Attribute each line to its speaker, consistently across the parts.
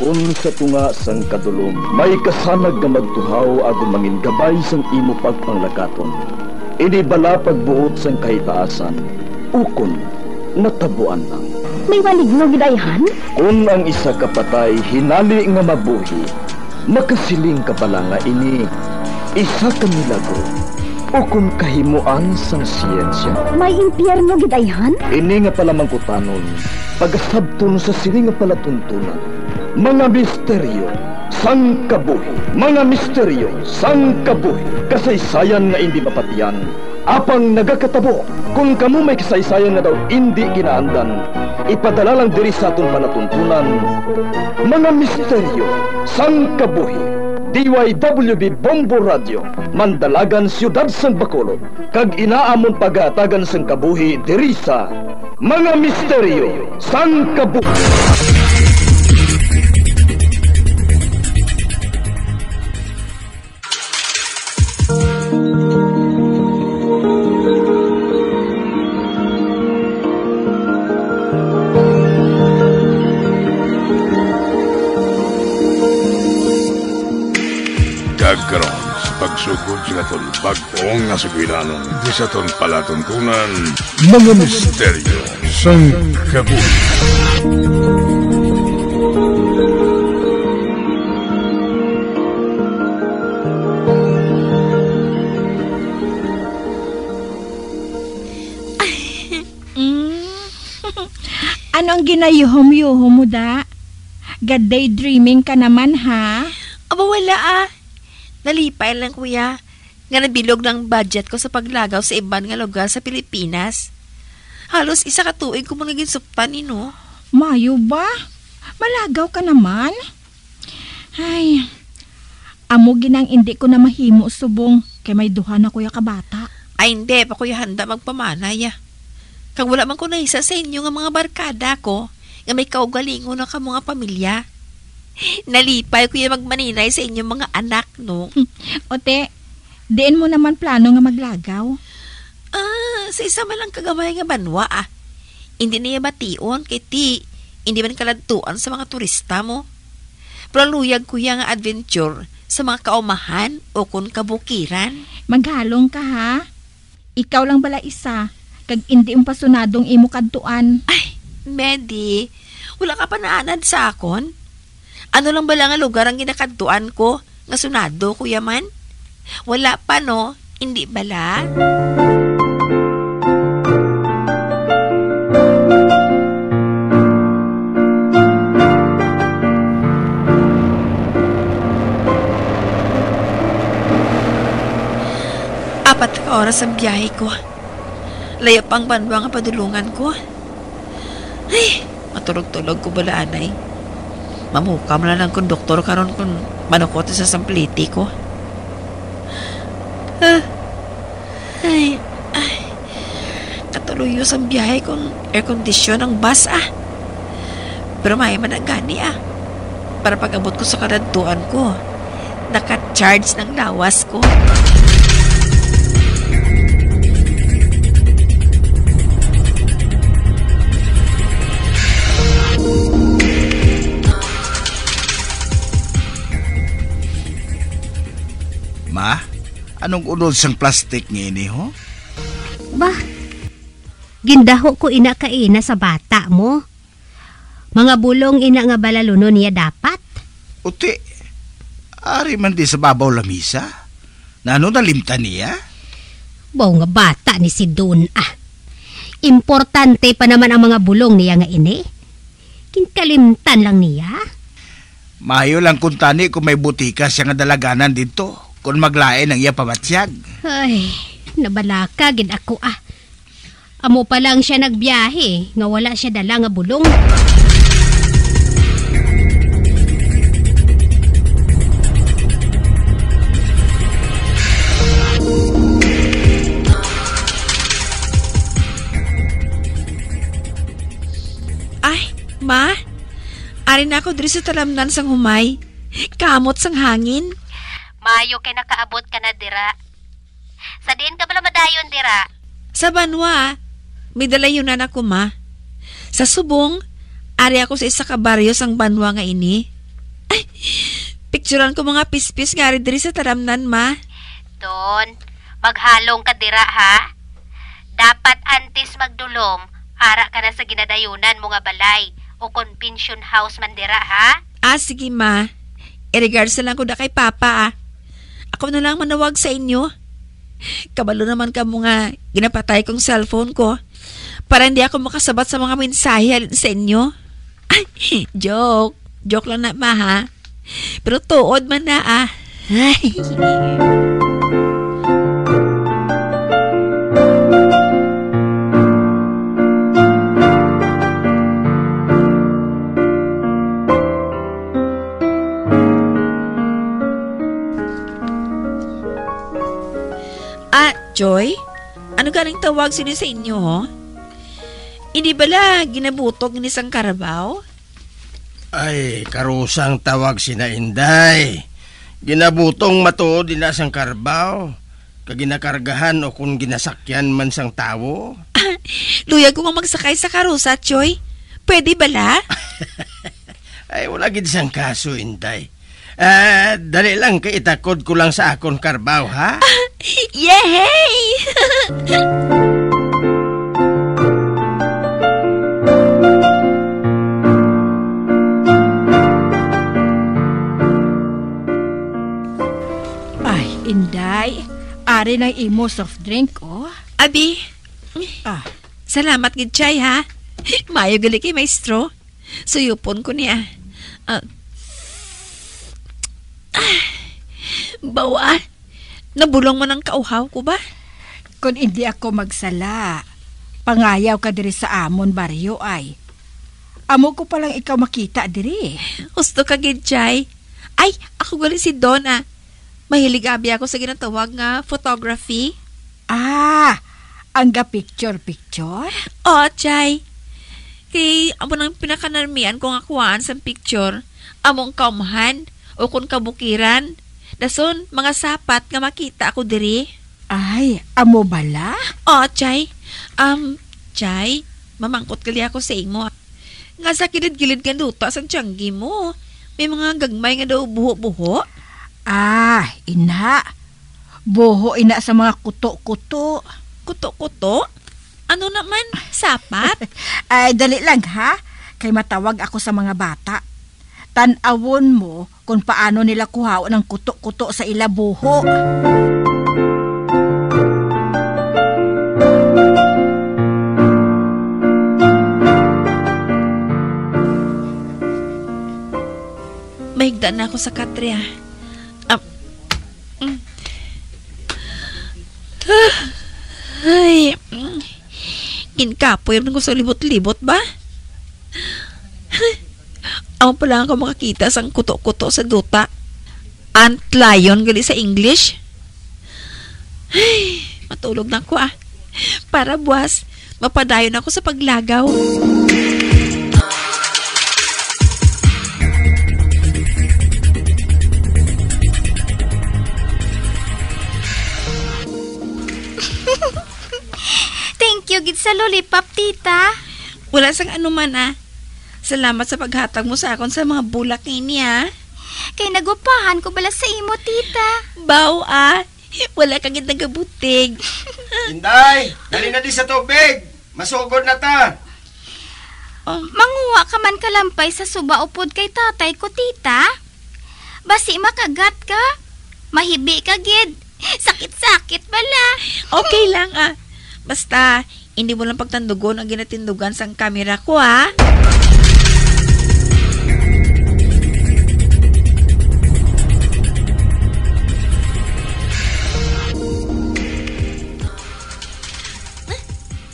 Speaker 1: Kung sa tunga sang kadulom, may kasanag nga magtuhaw agon mangin gabay sang imo pagpanglakaton. Ini bala pagbuot sang kahitaasan, ukon natabuan lang.
Speaker 2: May maligno gidayhan?
Speaker 1: Kung ang isa kapatay hinali nga mabuhi, makasiling ka pala nga ini isa ka milagro o kung kahimuan sang siyensya.
Speaker 2: May impyerno gidayhan?
Speaker 1: Ini nga pala mangkutanon, pagasabton sa sili nga palatuntunan. Mga misteryo sang kabuhi, mga misteryo sang kabuhi, kasaysayan nga hindi mapatiyan, apang nagakatabo. Kung kamo may kasaysayan nga daw hindi ginaandan, ipadala lang diri sa atong palatuntunan. Mga misteryo sang kabuhi, DYWB Bombo Radio, Mandalagan, Siyudad San Bacolod, kag inaamon pagatagan sang kabuhi diri sa Mga Misteryo sang Kabuhi.
Speaker 3: Karon sa pagsugod sa aton bagong nasuginanon di sa aton palatuntunan, Mga Misteryo sang Kabuhi.
Speaker 4: Anong ginayuhom-yuhom mo da? Daydreaming ka naman ha?
Speaker 5: Aba wala Nalipay lang kuya, nga nabilog ng budget ko sa paglagaw sa iban nga lugar sa Pilipinas. Halos isa ka tuig ko mga ginsukpan no.
Speaker 4: Mayo ba? Malagaw ka naman? Ay, amo ginang hindi ko na mahimo subong kay may duha na kuya kabata.
Speaker 5: Ay hindi, pa kuya handa magpamanay Kag wala man ko naisa sa inyo nga mga barkada ko, nga may kaugalingon na ka mga pamilya. Nalipay kuya magmaninay sa inyong mga anak, no?
Speaker 4: Ote, diin mo naman plano nga maglagaw?
Speaker 5: Sa isa man lang kagamay nga banwa, Hindi niya bation, kay ti, hindi man kaladtuan sa mga turista mo. Pero luyag kuya nga adventure sa mga kaumahan o kung kabukiran.
Speaker 4: Maghalong ka ha? Ikaw lang bala isa, kag hindi pasunadong imo kadtuan.
Speaker 5: Ay, Medi, wala ka pa naanad sa akon? Ano lang ba lang ang lugar ang ginakadtuan ko? Nga sunado, kuya man? Wala pa, no? Hindi bala? Apat ka oras ang biyahe ko. Layap ang banwa nga padulungan ko. Ay, matulog-tulog ko bala, anay. Mamukam na lang kung doktor karon kung manukot sa sampliti ko. Ay, katuluyos ang biyahe kung air condition ang bus Pero may managani para pag-abot ko sa karantuan ko, naka-charge ng lawas ko.
Speaker 6: Ma, anong unod sang plastik ngini ho?
Speaker 2: Bah, gindaho ko ina kaina sa bata mo. Mga bulong ina nga balaluno niya dapat.
Speaker 6: Uti, ari man di sa babaw lamisa. Nano nalimtan niya?
Speaker 2: Baw nga bata ni si Don Importante pa naman ang mga bulong niya nga ini. Kinkalimtan lang niya.
Speaker 6: Mayo lang kung tani kung may butika siya nga dalaganan dito. Kung maglain ang iya pamatsyag.
Speaker 2: Ay, nabalaka gid ako Amo pa lang siya nagbiyahe, nga wala siya dala nga bulong.
Speaker 5: Ay, ma, ari na ako diri sa talamnan sang humay. Kamot sang hangin.
Speaker 2: Mayo kay nakaabot ka na dira. Sa diin ka bala madayon dira?
Speaker 5: Sa banwa, may dalayon na ko ma. Sa subong, ari ako sa isa ka baryo sang banwa nga ini. Picturean ko mga pispis nga rin diri sa taramnan, ma.
Speaker 2: Don, maghalong ka dira ha. Dapat antes magdulom, ara ka na sa ginadayunan mo nga balay o convention house man dira ha.
Speaker 5: Sige, ma. I-regards na lang ko na kay Papa, Ako na lang manawag sa inyo. Kabalo naman ka mo nga ginapatay kong cellphone ko para hindi ako makasabat sa mga mensahe sa inyo. Ay, joke. Joke lang na, ma, ha? Pero tuod man na, Ay. Joy, ano galing tawag sino sa inyo, ho? Hindi bala ginabutog ni isang karabaw?
Speaker 7: Ay, karusang tawag sina Inday. Ginabutong matuod din na sang karabaw. Kaginakargahan o kung ginasakyan man sang tawo.
Speaker 5: Luyag ko nga magsakay sa karusa, Joy. Pwede bala?
Speaker 7: Ay, wala gid sang kaso, Inday. Dali lang kay itakod ko lang sa akon karbaw, ha?
Speaker 5: Yay!
Speaker 4: Ay, Inday, ari ng imo soft drink, oh.
Speaker 5: Abi, salamat gid chay, ha? Mayo gali kay maestro. Suyupon ko niya. Bawa, nabulong mo ng kauhaw ko ba?
Speaker 4: Kung hindi ako magsala, pangayaw ka diri sa amon baryo ay. Amo ko palang ikaw makita diri.
Speaker 5: Gusto ka gid chay. Ay, ako gali si Donna. Mahilig abi ako sa ginatawag nga photography.
Speaker 4: Ang picture?
Speaker 5: Oo, chay. Kay amo nang pinakanarmian kong akuan sa picture. Among kaumahan o kung kabukiran. Dason, mga sapat nga makita ako diri.
Speaker 4: Ay, amo bala?
Speaker 5: Oo, chay. Chay, mamangkot kali ako sa imo. Nga sa kilid-kilid ka duta sa tiyanggi mo. May mga gagmay nga daw buho-buho.
Speaker 4: Ina. Buho ina sa mga kuto-kuto.
Speaker 5: Kuto-kuto? Ano naman? Sapat?
Speaker 4: Ay, dali lang ha. Kay matawag ako sa mga bata. Tanawon mo kung paano nila kuhaw ng kuto-kuto sa ila buho.
Speaker 5: Mahigda na ako sa Katria. Ay, kinkapoy naman ko sa libot-libot ba? Ako pala ako makakita sang kuto-kuto sa duta. Ant lion gali sa English. Ay, matulog na ako Para buwas, mapadayon ako sa paglagaw.
Speaker 2: Thank you gid sa lollipop, tita.
Speaker 5: Wala sang anuman Salamat sa paghatag mo sa akon sa mga bulak niya.
Speaker 2: Kay nagupahan ko bala sa imo, tita.
Speaker 5: Baw wala kang gitang gabutig.
Speaker 7: Inday, dali na di sa tubig. Masugod na ta.
Speaker 2: Manguha ka man kalampay sa suba upod kay tatay ko, tita. Basi makagat ka. Mahibi ka gid. Sakit-sakit bala.
Speaker 5: Okay lang Basta, hindi mo lang pagtandugon ang ginatindugan sang kamera ko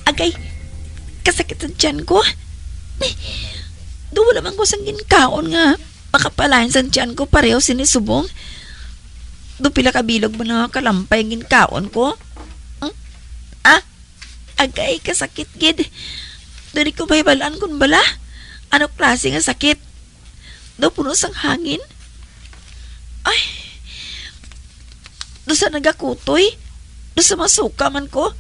Speaker 5: Agay, kasakit ang tiyan ko. Duwa naman ko sang ginkaon nga. Makapalayan sa tiyan ko pareho sinisubong. Pila kabilog mo na kalampay ang ginkaon ko. Agay, kasakit gid. Dari ko mahibalaan kung bala. Ano klase nga sakit? Puno sang hangin. Ay, doon sa nagakutoy. Doon sa masuka man ko.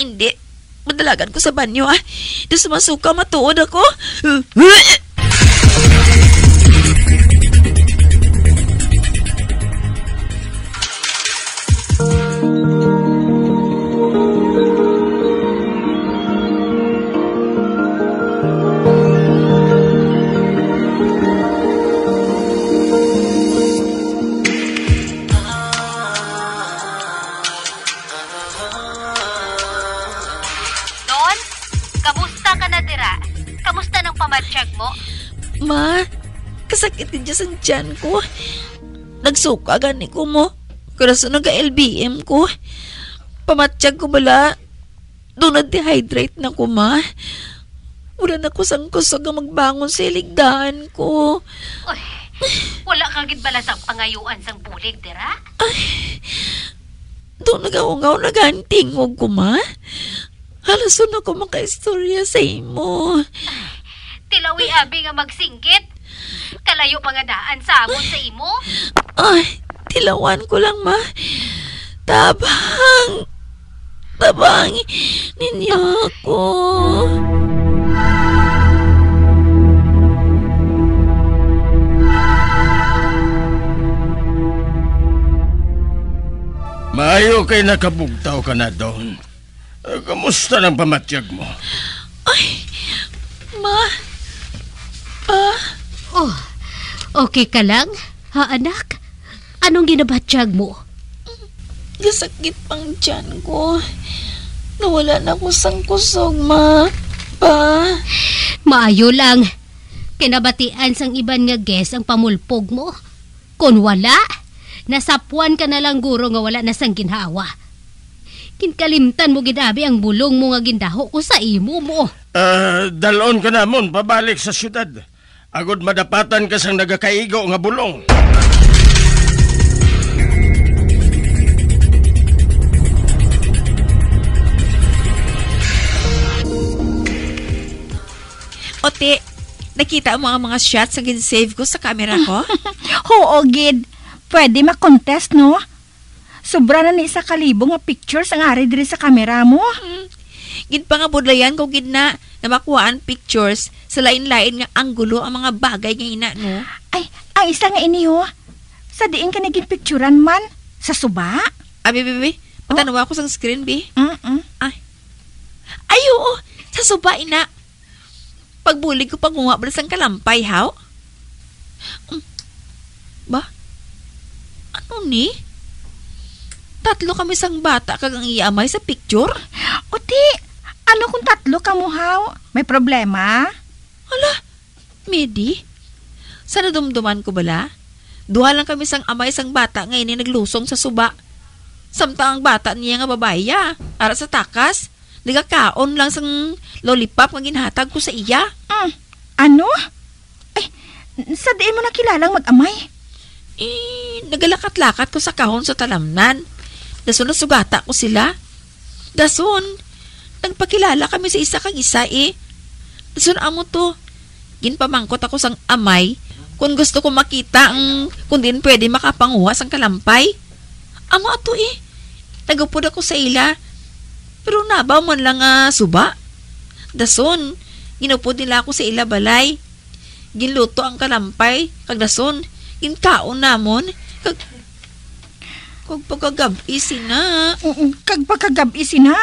Speaker 5: Hindi. Madalagan ko sa banyo Doon sa masuka matuod ako.
Speaker 8: mo?
Speaker 5: Ma, kasakit din dyan sa tiyan ko. Nagsuka gani ko mo. Karaso nag-LBM ko. Pamatsyag ko bala. Doon na-dehydrate na ko, ma. Wala na ko sang kusog ang magbangon sa iligdaan ko.
Speaker 8: Uy, wala kang gidbala sa pangayuan sang bulig, dira?
Speaker 5: Doon nagaungaw na gantingog ko, ma. Halason ako makaistorya sa imo.
Speaker 8: Tilawi abi nga magsinggit. Kalayo mga daan sa amon sa imo.
Speaker 5: Ay, tilawan ko lang, ma. Tabang ninyo ako.
Speaker 7: Maayo kay nakabugtaw ka na doon. Kamusta ng pamatyag mo?
Speaker 5: Ay, ma.
Speaker 8: Oh, okay ka lang? Ha, anak? Anong ginabatsyag mo?
Speaker 5: Gasakit pang tiyan ko. Nawala na ko sang kusog, ma. Pa.
Speaker 8: Maayo lang. Kinabatian sang iban nga guest ang pamulpog mo. Kung wala, nasapuan ka na lang guro nga wala na sang ginhawa. Kinkalimtan mo gidabi ang bulong mo nga gindaho ko sa imo mo.
Speaker 7: Dalon ka namon pabalik sa syudad. Agod madapatan ka sang nagakaigo nga bulong.
Speaker 5: Ote, nakita mo ang mga shots ang ginsave ko sa camera ko?
Speaker 4: Oo, Gid. Pwede makontest, no? Sobra na ni 1,000 nga pictures ang ari diri sa kamera mo.
Speaker 5: Gid pa nga budlayan ko gid na makuhaan pictures sa lain-lain nga anggulo ang mga bagay nga ina, no?
Speaker 4: Ay, ang isa nga ini, ho. Sa diin ka naging picturean man? Sa suba?
Speaker 5: Bibi, patanawa ko sa screen, bi. Ay, oo, sa suba, ina. Pagbulig ko pangunga ba sang kalampay, haw? Ba? Ano ni? 3 kami sang bata kag ang iamay sa picture?
Speaker 4: Uti, ano kung 3 ka mo, haw? May problema?
Speaker 5: Hala, Medi? Sa nadumduman ko bala? 2 lang kami sang amay sang bata ngayon ay naglusong sa suba. Samtang ang bata niya nga babaya, ara sa takas. Nagakaon lang sang lollipop nga ginhatag ko sa iya.
Speaker 4: Ano? Ay, sa diin mo nakilalang mag-amay?
Speaker 5: Nagalakat-lakat ko sa kahon sa talamnan. Dason na sugata ko sila. Dason, nagpakilala kami sa isa kang isa Dason amo to. Ginpamangkot ako sang amay kung gusto ko makita kung din pwede makapanguha sang kalampay. Amo ato Nagupod ako sa ila. Pero nabaw man lang suba. Dason, ginupod nila ako sa ila balay. Ginluto ang kalampay. Kag dason, ginkaon namon. Kag pagkagabi sina.
Speaker 4: Kag pagkagabi sina.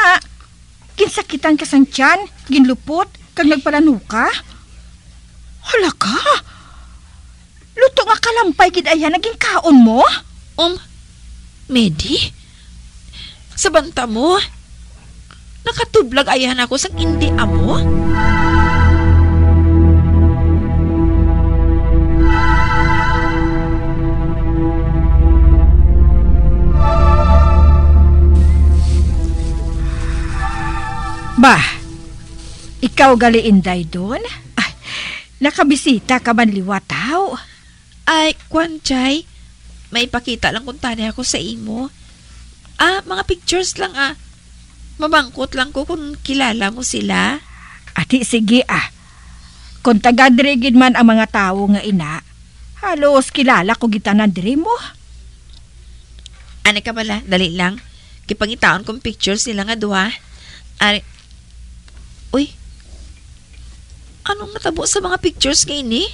Speaker 4: Kinsakitan ka sang tiyan, ginlupot, kag nagpalanuka. Hala ka. Luto nga kalampay gid ayan naging kaon mo?
Speaker 5: Medi? Sa banta mo? Nakatublag ayan ako sang hindi amo?
Speaker 4: Bah, ikaw gali Inday doon? Ay, nakabisita ka man liwataw?
Speaker 5: Ay, Kwanchay, may pakita lang kung tani ako sa imo. Mga pictures lang Mamangkot lang ko kung kilala mo sila.
Speaker 4: Ati, sige Kung taga-dirigid man ang mga tao nga ina, halos kilala ko gitanan diri mo.
Speaker 5: Ano ka bala? Dali lang. Kipangitaon kong pictures nila nga duha. Uy, anong natabo sa mga pictures ngayon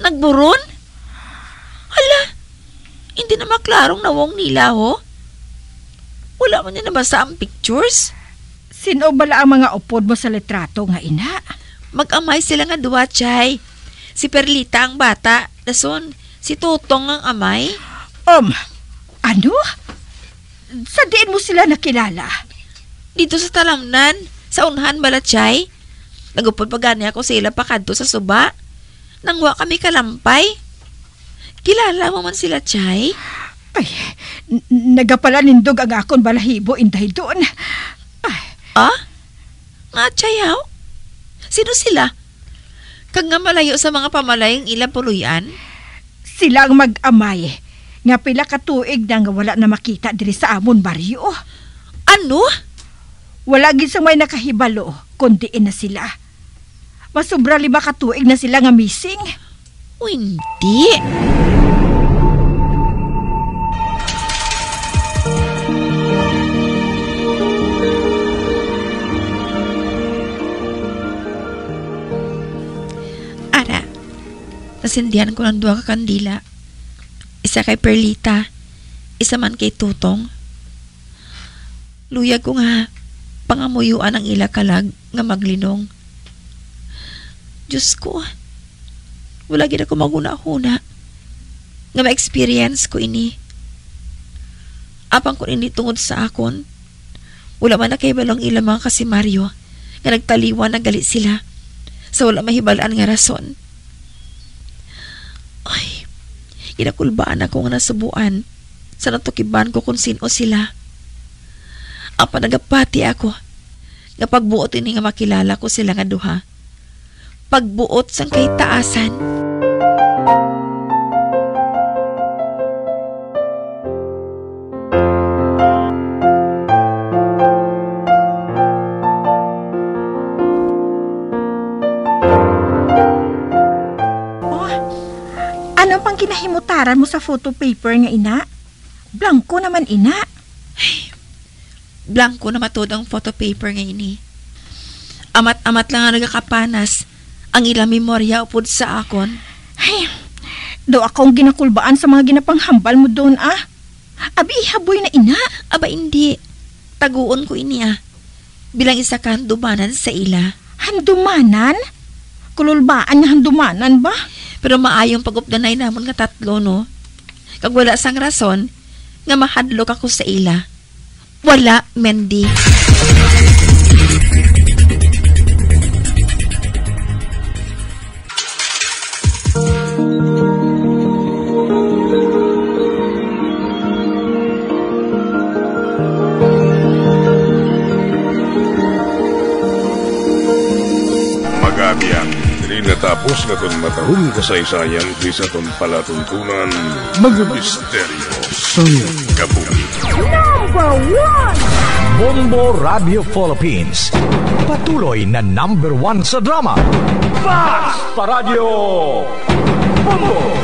Speaker 5: Nagburon? Hala, hindi na maklarong nawong nila Wala man na nabasa ang pictures.
Speaker 4: Sino bala ang mga upod mo sa litrato nga ina?
Speaker 5: Mag-amay sila nga duwa, Chay. Si Perlita ang bata. Dason, si Tutong ang amay.
Speaker 4: Ano? Sa diin mo sila nakilala?
Speaker 5: Dito sa talamnan, sa unhan bala, Chay. Nagupod pa gani ako sila pakadto sa suba. Nangwa kami kalampay. Kilala mo man sila, Chay?
Speaker 4: Ay, nagapala nindog ang akon balahibo inday doon. Ay.
Speaker 5: Ah? Nga, Chayaw? Sino sila? Kag nga malayo sa mga pamalayang ilang puluyan?
Speaker 4: Sila ang mag-amay. Nga pila katuig na nga wala na makita diri sa amon baryo.
Speaker 5: Ano?
Speaker 4: Wala gid sa may nakahibalo, kundi na sila. Masubra 5 katuig na sila nga missing.
Speaker 5: O hindi. Ara, nasindihan ko ng 2 ka kandila. Isa kay Perlita, isa man kay Tutong. Luyag ko nga, pangamuyuan ang ila kalag nga maglinong. Diyos ko, wala gina ko maguna-huna nga ma-experience ko ini. Apang ko ini tungod sa akon, wala man na kay balong ilang mga kasimaryo nga nagtaliwan na galit sila sa wala mahibalaan nga rason. Ay, inakulbaan ako nga nasubuan sa natukiban ko kung sino sila. Apa nagapati ako nga pagbuot ini nga makilala ko sila nga duha. Pagbuot sang kay taasan.
Speaker 4: Ano pang kinahimutaran mo sa photo paper nga ina? Blanco naman ina.
Speaker 5: Ay, blanco na matod ang photo paper nga ini. Amat-amat lang nga nagakapanas ang ilang memorya upod sa akon.
Speaker 4: Ay, do akong ginakulbaan sa mga ginapanghambal mo doon Abi, haboy na ina.
Speaker 5: Aba hindi. Taguon ko ini bilang isa ka handumanan sa ila.
Speaker 4: Handumanan? Kululbaan nga handumanan ba?
Speaker 5: Pero maayong pag-updanay namon nga 3, no? Kag wala sang rason nga mahadlok ako sa ila. Wala, Mendy.
Speaker 3: Magabiang natapos na itong matahong kasaysayan di sa itong palatuntunan mga misteryo sa kabuhi.
Speaker 9: Number 1! Bombo Radio Philippines. Patuloy na number 1 sa drama. Basta Radio Bombo!